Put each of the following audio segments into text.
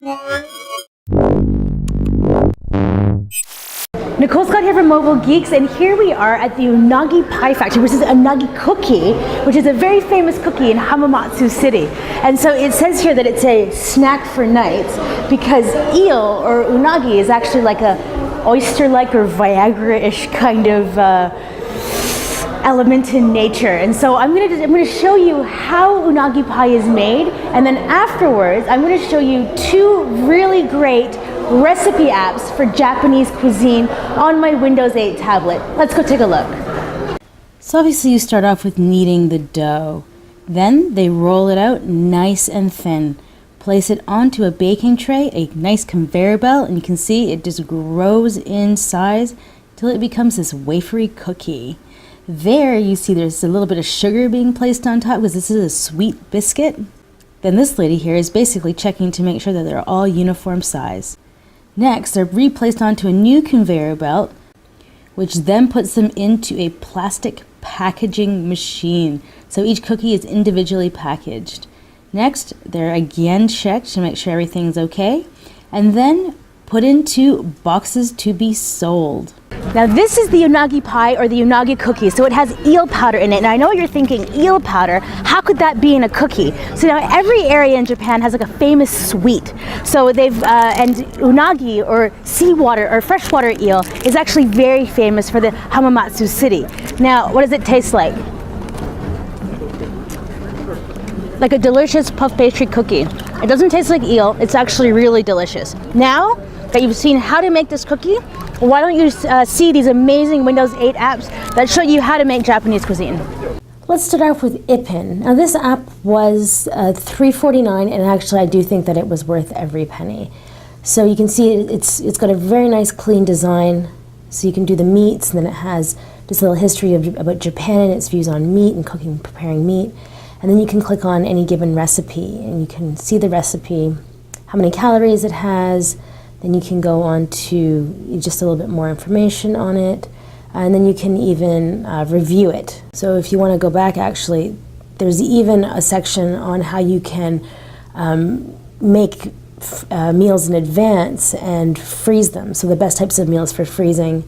Nicole Scott here from Mobile Geeks, and here we are at the Unagi Pie Factory, which is Unagi Cookie, which is a very famous cookie in Hamamastu City. And so it says here that it's a snack for nights because eel or unagi is actually like a oyster-like or Viagra-ish kind of element in nature. And so I'm gonna show you how unagi pie is made, and then afterwards I'm gonna show you two really great recipe apps for Japanese cuisine on my Windows 8 tablet. Let's go take a look. So obviously you start off with kneading the dough. Then they roll it out nice and thin. Place it onto a baking tray, a nice conveyor belt, and you can see it just grows in size till it becomes this wafery cookie. There you see there's a little bit of sugar being placed on top because this is a sweet biscuit. Then this lady here is basically checking to make sure that they're all uniform size. Next, they're replaced onto a new conveyor belt, which then puts them into a plastic packaging machine. So each cookie is individually packaged. Next, they're again checked to make sure everything's okay, and then put into boxes to be sold. Now this is the unagi pie or the unagi cookie, so it has eel powder in it. And I know you're thinking, eel powder, how could that be in a cookie? So now every area in Japan has like a famous sweet. So they've, and unagi or seawater or freshwater eel is actually very famous for the Hamamastu City. Now, what does it taste like? Like a delicious puff pastry cookie. It doesn't taste like eel, it's actually really delicious. Now that you've seen how to make this cookie, why don't you see these amazing Windows 8 apps that show you how to make Japanese cuisine? Let's start off with Ippin. Now this app was $3.49, and actually I do think that it was worth every penny. So you can see it's got a very nice clean design, so you can do the meats, and then it has just a little history about Japan and its views on meat and cooking, preparing meat. And then you can click on any given recipe and you can see the recipe, how many calories it has. Then you can go on to just a little bit more information on it, and then you can even review it. So if you want to go back, actually, there's even a section on how you can make meals in advance and freeze them. So the best types of meals for freezing,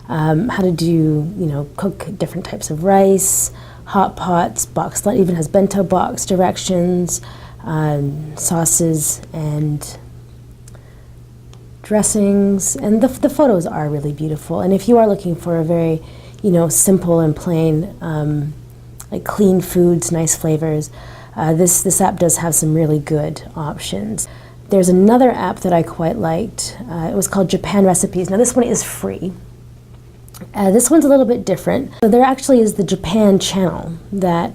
how to do, cook different types of rice, hot pots, box, even has bento box directions, sauces, and dressings, and the photos are really beautiful. And if you are looking for a very, simple and plain, like clean foods, nice flavors, this app does have some really good options. There's another app that I quite liked. It was called Japan Recipes. Now this one is free. This one's a little bit different. So there actually is the Japan channel, the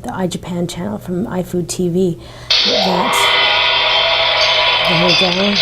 iJapan channel from iFood TV. There we go.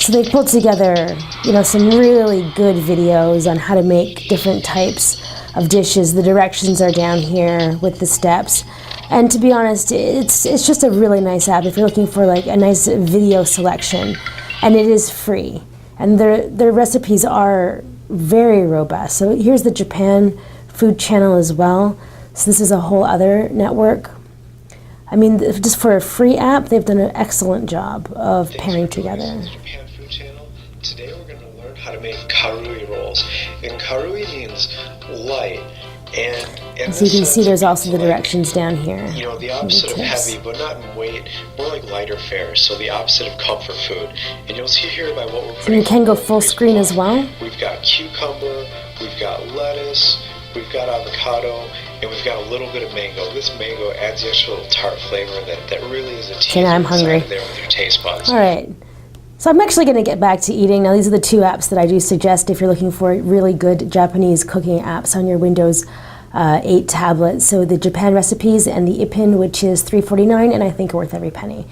So they've pulled together, some really good videos on how to make different types of dishes. The directions are down here with the steps. And to be honest, it's just a really nice app if you're looking for like a nice video selection. And it is free. And their recipes are very robust. So here's the Japan food channel as well. So this is a whole other network. I mean, just for a free app, they've done an excellent job of pairing together. Japan food channel. Today we're going to learn how to make karui rolls. And karui means light. And so you can see there's also the directions down here. The opposite of heavy, but not in weight, more like lighter fare, so the opposite of comfort food. And you'll see here by what we're putting. So you can go full screen as well. We've got cucumber, we've got lettuce, we've got avocado, and we've got a little bit of mango. This mango adds the extra little tart flavor that really is a teaser. Okay, I'm hungry. There with your taste buds. All right. So I'm actually going to get back to eating. Now these are the two apps that I do suggest if you're looking for really good Japanese cooking apps on your Windows 8 tablet. So the Japan Recipes and the Ippin, which is $3.49, and I think worth every penny.